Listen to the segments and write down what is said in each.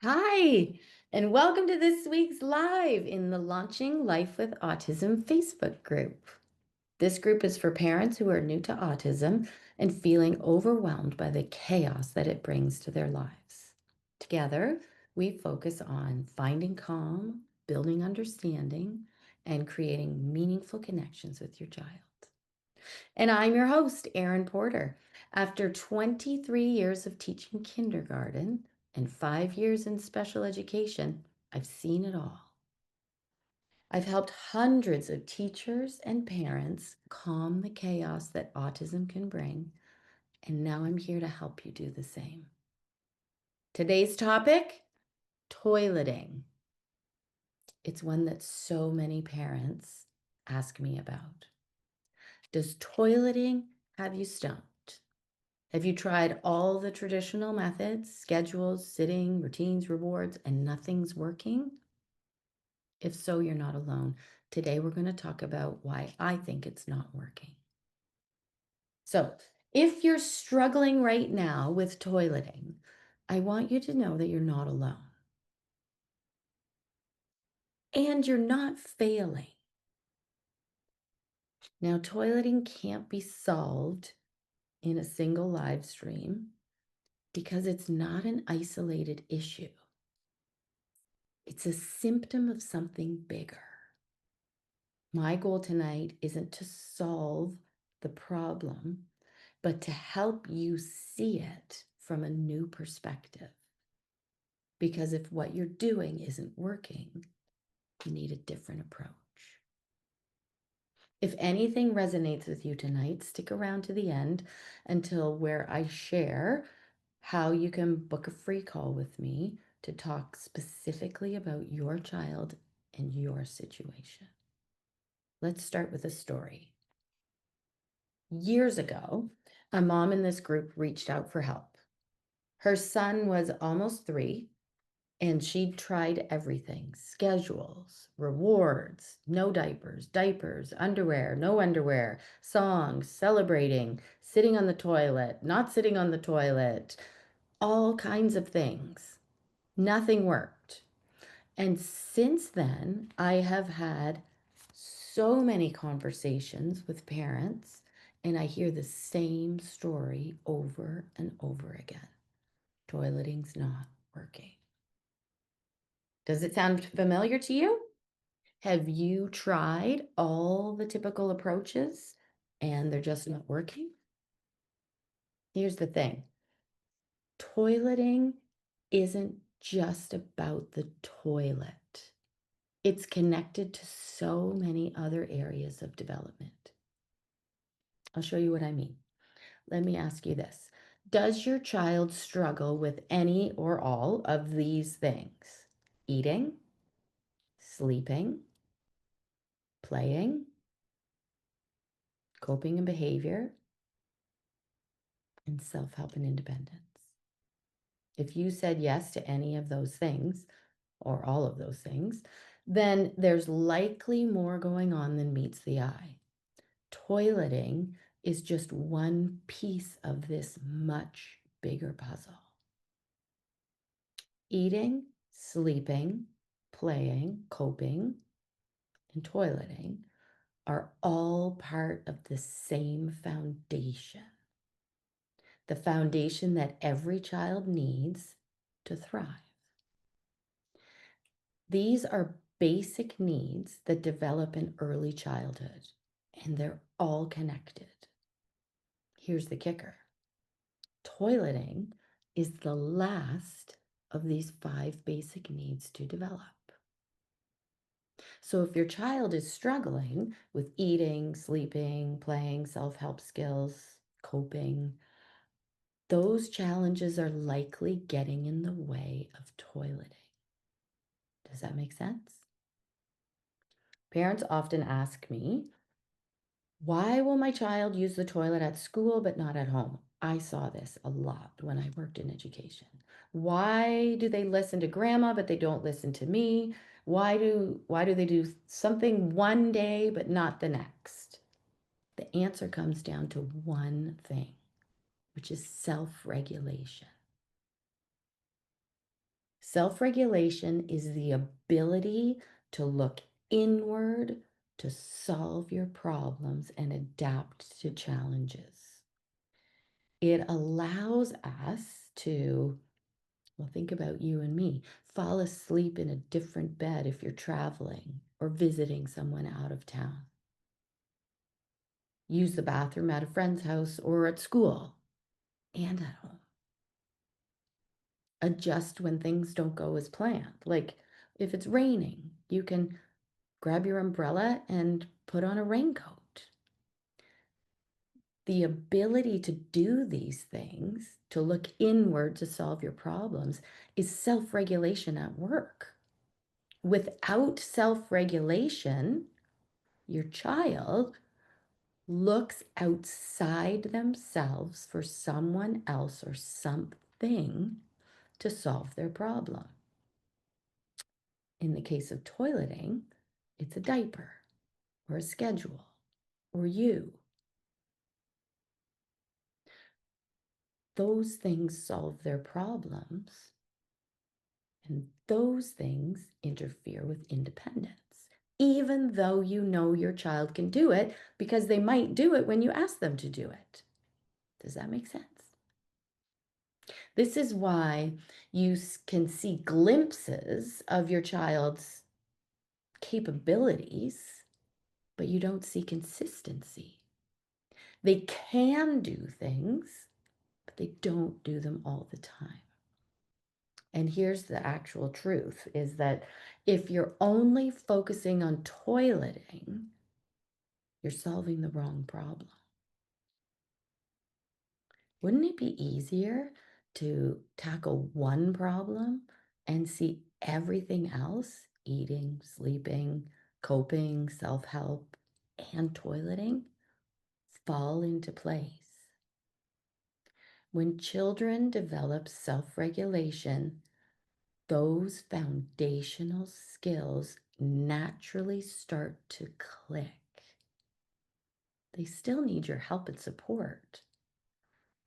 Hi, and welcome to this week's live in the Launching Life with Autism Facebook group. This group is for parents who are new to autism and feeling overwhelmed by the chaos that it brings to their lives. Together, we focus on finding calm, building understanding, and creating meaningful connections with your child. And I'm your host, Erin Porter. After 23 years of teaching kindergarten and 5 years in special education, I've seen it all. I've helped hundreds of teachers and parents calm the chaos that autism can bring, and now I'm here to help you do the same. Today's topic, toileting. It's one that so many parents ask me about. Does toileting have you stumped? Have you tried all the traditional methods, schedules, sitting, routines, rewards, and nothing's working? If so, you're not alone. Today, we're going to talk about why I think it's not working. So, if you're struggling right now with toileting, I want you to know that you're not alone. And you're not failing. Now, toileting can't be solved in a single live stream because it's not an isolated issue. It's a symptom of something bigger. My goal tonight isn't to solve the problem, but to help you see it from a new perspective. Because if what you're doing isn't working, you need a different approach. If anything resonates with you tonight, stick around to the end until where I share how you can book a free call with me to talk specifically about your child and your situation. Let's start with a story. Years ago, a mom in this group reached out for help. Her son was almost 3, and she'd tried everything: schedules, rewards, no diapers, diapers, underwear, no underwear, songs, celebrating, sitting on the toilet, not sitting on the toilet, all kinds of things. Nothing worked. And since then, I have had so many conversations with parents, and I hear the same story over and over again. Toileting's not working. Does it sound familiar to you? Have you tried all the typical approaches and they're just not working? Here's the thing. Toileting isn't just about the toilet. It's connected to so many other areas of development. I'll show you what I mean. Let me ask you this. Does your child struggle with any or all of these things? Eating, sleeping, playing, coping and behavior, and self-help and independence? If you said yes to any of those things, or all of those things, then there's likely more going on than meets the eye. Toileting is just one piece of this much bigger puzzle. Eating, sleeping, playing, coping, and toileting are all part of the same foundation. The foundation that every child needs to thrive. These are basic needs that develop in early childhood, and they're all connected. Here's the kicker. Toileting is the last of these 5 basic needs to develop. So if your child is struggling with eating, sleeping, playing, self-help skills, coping, those challenges are likely getting in the way of toileting. Does that make sense? Parents often ask me, why will my child use the toilet at school but not at home? I saw this a lot when I worked in education. Why do they listen to grandma but they don't listen to me? Why do they do something one day but not the next? The answer comes down to one thing, which is self-regulation. Self-regulation is the ability to look inward to solve your problems and adapt to challenges. It allows us to, well, think about you and me, fall asleep in a different bed if you're traveling or visiting someone out of town. Use the bathroom at a friend's house or at school and at home. Adjust when things don't go as planned. Like if it's raining, you can grab your umbrella and put on a raincoat. The ability to do these things, to look inward to solve your problems, is self-regulation at work. Without self-regulation, your child looks outside themselves for someone else or something to solve their problem. In the case of toileting, it's a diaper or a schedule or you. Those things solve their problems, and those things interfere with independence, even though you know your child can do it because they might do it when you ask them to do it. Does that make sense? This is why you can see glimpses of your child's capabilities, but you don't see consistency. They can do things, but they don't do them all the time. And here's the actual truth is that if you're only focusing on toileting, you're solving the wrong problem. Wouldn't it be easier to tackle one problem and see everything else, eating, sleeping, coping, self-help, and toileting, fall into place? When children develop self-regulation, those foundational skills naturally start to click. They still need your help and support,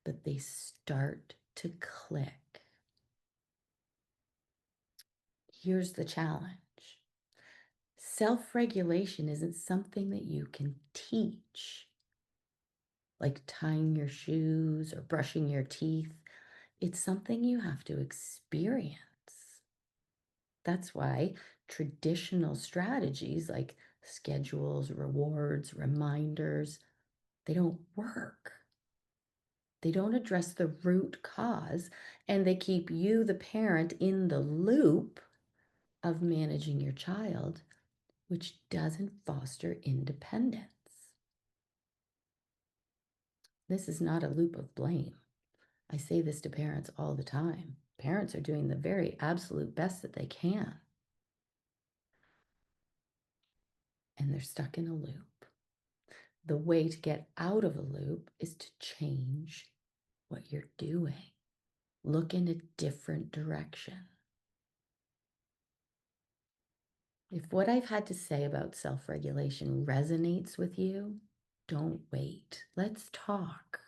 but they start to click. Here's the challenge. Self-regulation isn't something that you can teach, like tying your shoes or brushing your teeth. It's something you have to experience. That's why traditional strategies like schedules, rewards, reminders, they don't work. They don't address the root cause, and they keep you, the parent, in the loop of managing your child, which doesn't foster independence. This is not a loop of blame. I say this to parents all the time. Parents are doing the very absolute best that they can, and they're stuck in a loop. The way to get out of a loop is to change what you're doing. Look in a different direction. If what I've had to say about self-regulation resonates with you, don't wait. Let's talk.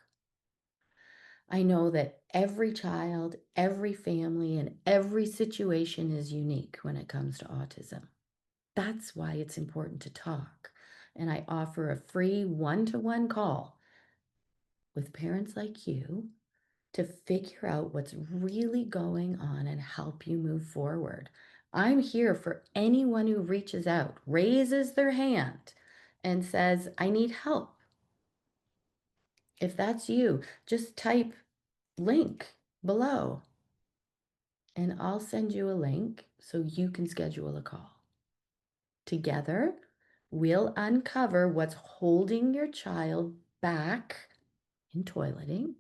I know that every child, every family, and every situation is unique when it comes to autism. That's why it's important to talk. And I offer a free one-to-one call with parents like you to figure out what's really going on and help you move forward. I'm here for anyone who reaches out, raises their hand, and says, I need help. If that's you, just type link below and I'll send you a link so you can schedule a call. Together, we'll uncover what's holding your child back in toileting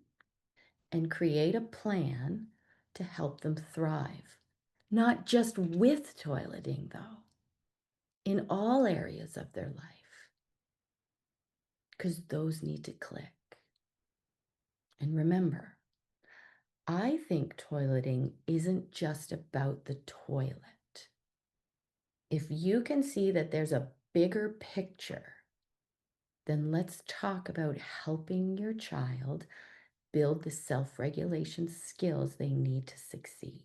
and create a plan to help them thrive. Not just with toileting, though, in all areas of their life, because those need to click. And remember, I think toileting isn't just about the toilet. If you can see that there's a bigger picture, then let's talk about helping your child build the self-regulation skills they need to succeed.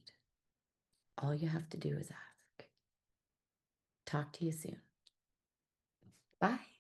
All you have to do is ask. Talk to you soon. Bye.